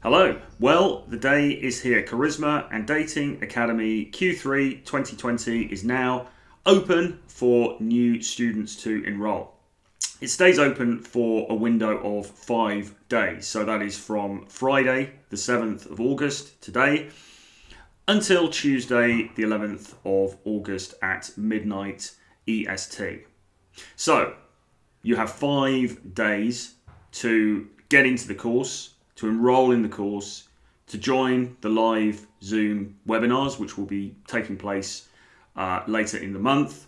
Hello. Well, the day is here. Charisma and Dating Academy Q3 2020 is now open for new students to enroll. It stays open for a window of 5 days. So that is from Friday, the 7th of August, today, until Tuesday, the 11th of August at midnight EST. So you have 5 days to get into the course, to enroll in the course, to join the live Zoom webinars, which will be taking place later in the month.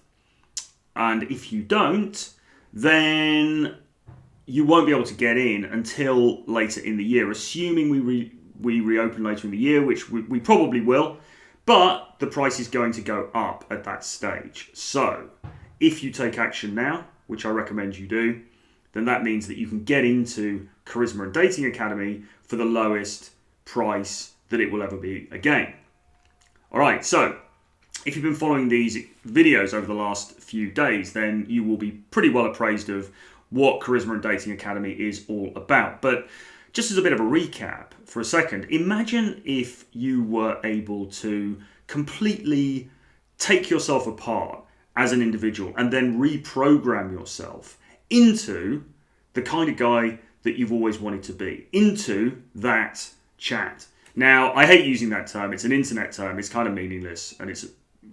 And if you don't, then you won't be able to get in until later in the year, assuming we reopen later in the year, which we probably will, but the price is going to go up at that stage. So if you take action now, which I recommend you do, then that means that you can get into Charisma and Dating Academy for the lowest price that it will ever be again. All right, so if you've been following these videos over the last few days, then you will be pretty well appraised of what Charisma and Dating Academy is all about. But just as a bit of a recap for a second, imagine if you were able to completely take yourself apart as an individual and then reprogram yourself into the kind of guy that you've always wanted to be, into that chat. Now, I hate using that term. It's an internet term. It's kind of meaningless and it's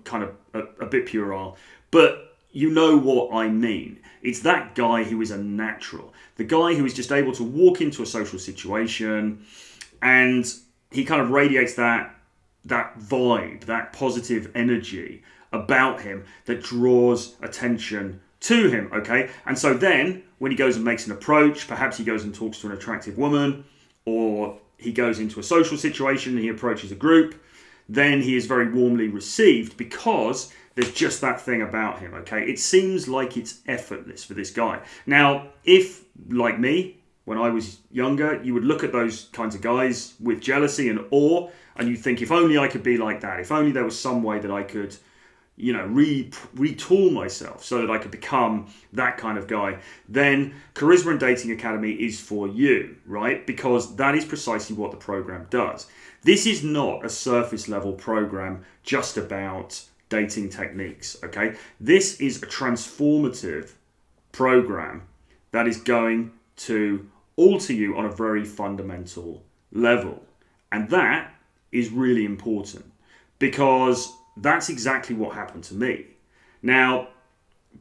kind of a bit puerile. But you know what I mean. It's that guy who is a natural. The guy who is just able to walk into a social situation and he kind of radiates that vibe, that positive energy about him that draws attention to him, okay? And so then, when he goes and makes an approach, perhaps he goes and talks to an attractive woman, or he goes into a social situation and he approaches a group, then he is very warmly received because there's just that thing about him, okay? It seems like it's effortless for this guy. Now, if, like me, when I was younger, you would look at those kinds of guys with jealousy and awe, and you think, if only I could be like that, if only there was some way that I could retool myself so that I could become that kind of guy, then Charisma and Dating Academy is for you, right? Because that is precisely what the program does. This is not a surface level program just about dating techniques, okay? This is a transformative program that is going to alter you on a very fundamental level. And that is really important because that's exactly what happened to me. Now,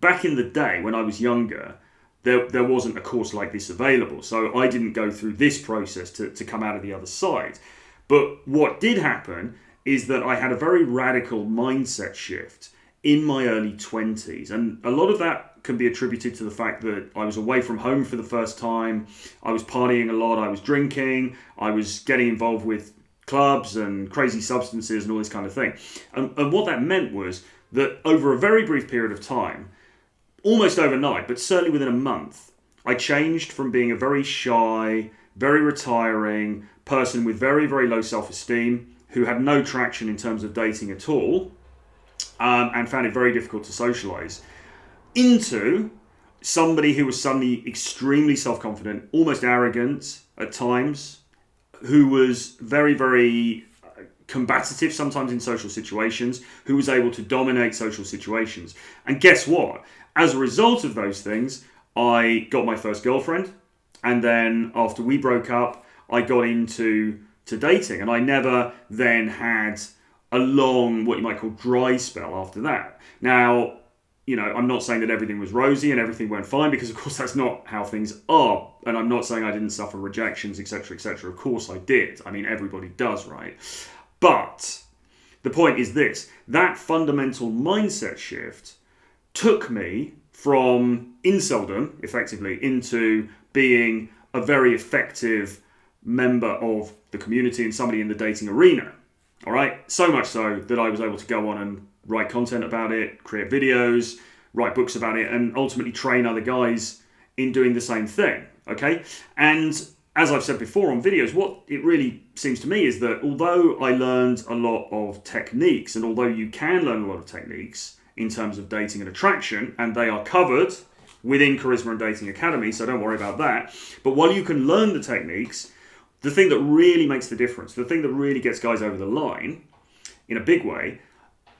back in the day when I was younger, there wasn't a course like this available. So I didn't go through this process to come out of the other side. But what did happen is that I had a very radical mindset shift in my early 20s. And a lot of that can be attributed to the fact that I was away from home for the first time. I was partying a lot. I was drinking. I was getting involved with clubs and crazy substances and all this kind of thing. And what that meant was that over a very brief period of time, almost overnight, but certainly within a month, I changed from being a very shy, very retiring person with very, very low self-esteem, who had no traction in terms of dating at all, and found it very difficult to socialize, into somebody who was suddenly extremely self-confident, almost arrogant at times, who was very, very combative sometimes in social situations, who was able to dominate social situations. And guess what? As a result of those things, I got my first girlfriend. And then after we broke up, I got into dating. And I never then had a long, what you might call dry spell after that. Now, I'm not saying that everything was rosy and everything went fine, because of course that's not how things are. And I'm not saying I didn't suffer rejections, etc., etc. Of course I did. I mean, everybody does, right? But the point is this: that fundamental mindset shift took me from inceldom, effectively, into being a very effective member of the community and somebody in the dating arena. All right? So much so that I was able to go on and write content about it, create videos, write books about it, and ultimately train other guys in doing the same thing, okay? And as I've said before on videos, what it really seems to me is that although I learned a lot of techniques, and although you can learn a lot of techniques in terms of dating and attraction, and they are covered within Charisma and Dating Academy, so don't worry about that, but while you can learn the techniques, the thing that really makes the difference, the thing that really gets guys over the line in a big way,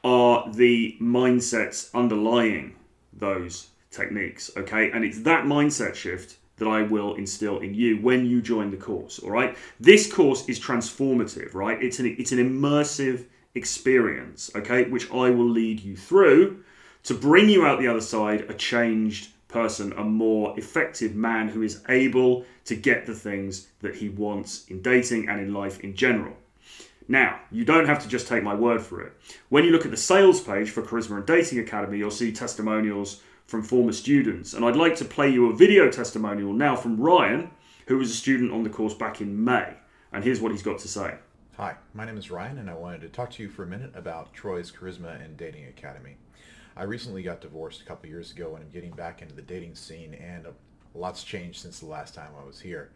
are the mindsets underlying those techniques, okay? And it's that mindset shift that I will instill in you when you join the course, all right? This course is transformative, right? It's an immersive experience, okay, which I will lead you through to bring you out the other side a changed person, a more effective man who is able to get the things that he wants in dating and in life in general. Now, you don't have to just take my word for it. When you look at the sales page for Charisma and Dating Academy, you'll see testimonials from former students. And I'd like to play you a video testimonial now from Ryan, who was a student on the course back in May. And here's what he's got to say. Hi, my name is Ryan, and I wanted to talk to you for a minute about Troy's Charisma and Dating Academy. I recently got divorced a couple years ago, and I'm getting back into the dating scene, and a lot's changed since the last time I was here.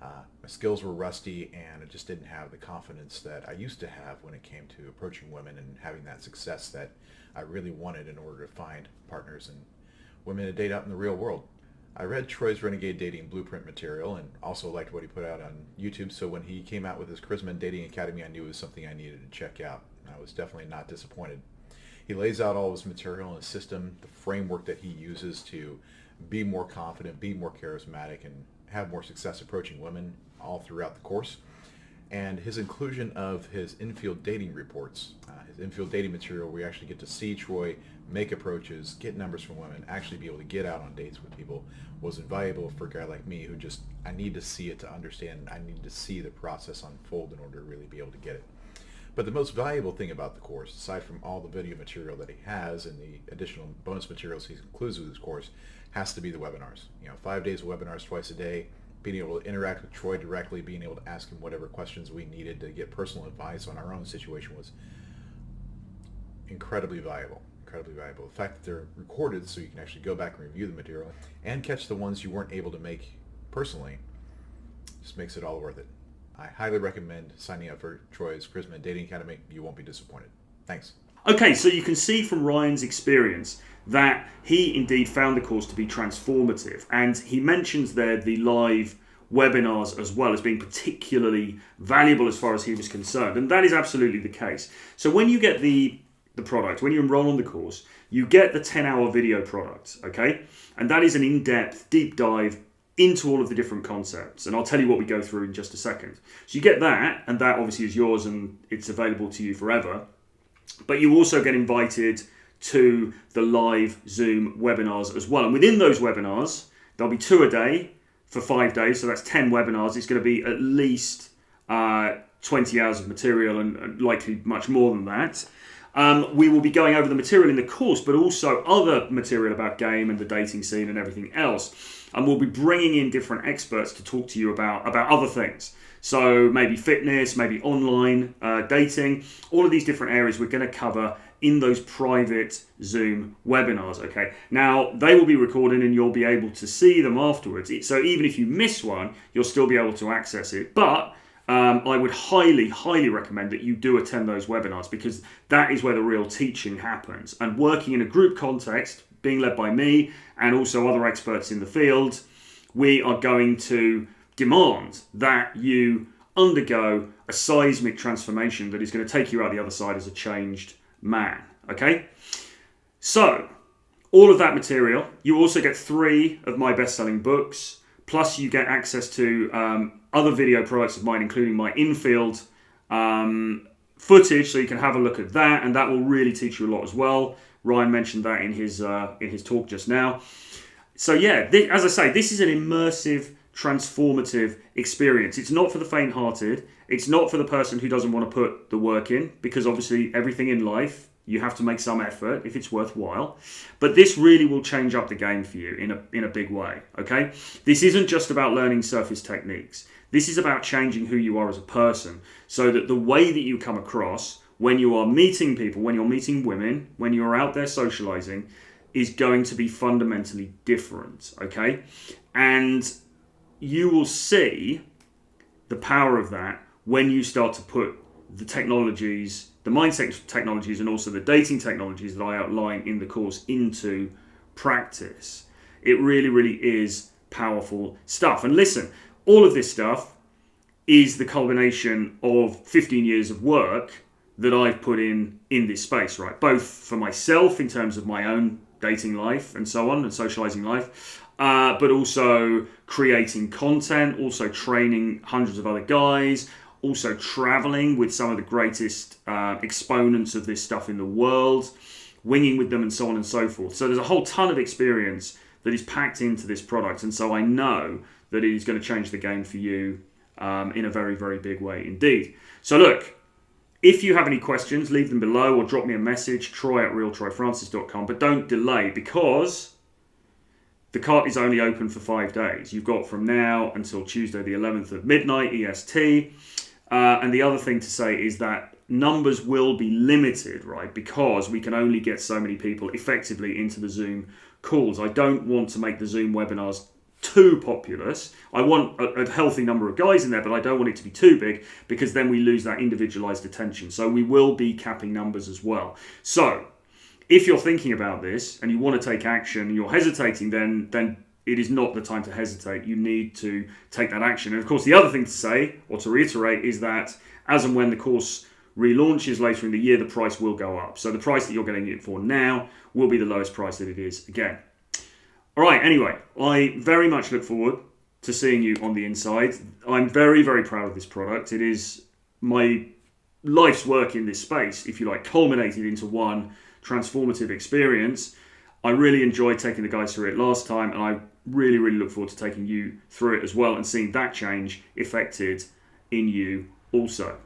My skills were rusty, and I just didn't have the confidence that I used to have when it came to approaching women and having that success that I really wanted in order to find partners and women to date out in the real world. I read Troy's Renegade Dating Blueprint material and also liked what he put out on YouTube, so when he came out with his Charisma and Dating Academy, I knew it was something I needed to check out. I was definitely not disappointed. He lays out all his material and his system, the framework that he uses to be more confident, be more charismatic, and have more success approaching women all throughout the course. And his inclusion of his infield dating reports, his infield dating material, where you actually get to see Troy make approaches, get numbers from women, actually be able to get out on dates with people, was invaluable for a guy like me who just, I need to see it to understand, I need to see the process unfold in order to really be able to get it. But the most valuable thing about the course, aside from all the video material that he has and the additional bonus materials he includes with his course, has to be the webinars. 5 days of webinars twice a day, being able to interact with Troy directly, being able to ask him whatever questions we needed to get personal advice on our own situation was incredibly valuable. Incredibly valuable. The fact that they're recorded so you can actually go back and review the material and catch the ones you weren't able to make personally just makes it all worth it. I highly recommend signing up for Troy's Charisma and Dating Academy. You won't be disappointed. Thanks. Okay, so you can see from Ryan's experience that he indeed found the course to be transformative, and he mentions there the live webinars as well as being particularly valuable as far as he was concerned, and that is absolutely the case. So when you get the product, when you enroll on the course, you get the 10-hour video product, okay? And that is an in-depth, deep dive into all of the different concepts, and I'll tell you what we go through in just a second. So you get that, and that obviously is yours and it's available to you forever. But you also get invited to the live Zoom webinars as well. And within those webinars, there'll be 2 a day for 5 days. So that's 10 webinars. It's going to be at least 20 hours of material and likely much more than that. We will be going over the material in the course, but also other material about game and the dating scene and everything else. And we'll be bringing in different experts to talk to you about other things. So maybe fitness, maybe online dating, all of these different areas we're going to cover in those private Zoom webinars, okay? Now, they will be recorded and you'll be able to see them afterwards. So even if you miss one, you'll still be able to access it. But I would highly, highly recommend that you do attend those webinars, because that is where the real teaching happens. And working in a group context, being led by me and also other experts in the field, we are going to demand that you undergo a seismic transformation that is going to take you out the other side as a changed man, okay? So, all of that material, you also get 3 of my best-selling books, plus you get access to other video products of mine, including my in-field footage, so you can have a look at that, and that will really teach you a lot as well. Ryan mentioned that in his talk just now. So yeah, as I say, this is an immersive, transformative experience. It's not for the faint-hearted. It's not for the person who doesn't want to put the work in, because obviously everything in life, you have to make some effort if it's worthwhile. But this really will change up the game for you in a big way, okay? This isn't just about learning surface techniques. This is about changing who you are as a person, so that the way that you come across when you are meeting people, when you're meeting women, when you're out there socializing, is going to be fundamentally different, okay? And you will see the power of that when you start to put the technologies, the mindset technologies, and also the dating technologies that I outline in the course into practice. It really, really is powerful stuff. And listen, all of this stuff is the culmination of 15 years of work that I've put in this space, right? Both for myself in terms of my own dating life and so on, and socializing life, but also creating content, also training hundreds of other guys, also traveling with some of the greatest exponents of this stuff in the world, winging with them and so on and so forth. So there's a whole ton of experience that is packed into this product, and so I know that it is going to change the game for you in a very, very big way indeed. So look, if you have any questions, leave them below or drop me a message, troy@realtroyfrancis.com. But don't delay, because the cart is only open for 5 days. You've got from now until Tuesday the 11th at midnight EST. And the other thing to say is that numbers will be limited, right? Because we can only get so many people effectively into the Zoom calls. I don't want to make the Zoom webinars too populous. I want a healthy number of guys in there, but I don't want it to be too big, because then we lose that individualized attention. So we will be capping numbers as well. So if you're thinking about this and you want to take action and you're hesitating, then it is not the time to hesitate. You need to take that action. And of course, the other thing to say, or to reiterate, is that as and when the course relaunches later in the year, the price will go up. So the price that you're getting it for now will be the lowest price that it is again. All right, anyway, I very much look forward to seeing you on the inside. I'm very, very proud of this product. It is my life's work in this space, if you like, culminated into one transformative experience. I really enjoyed taking the guys through it last time, and I really, really look forward to taking you through it as well and seeing that change effected in you also.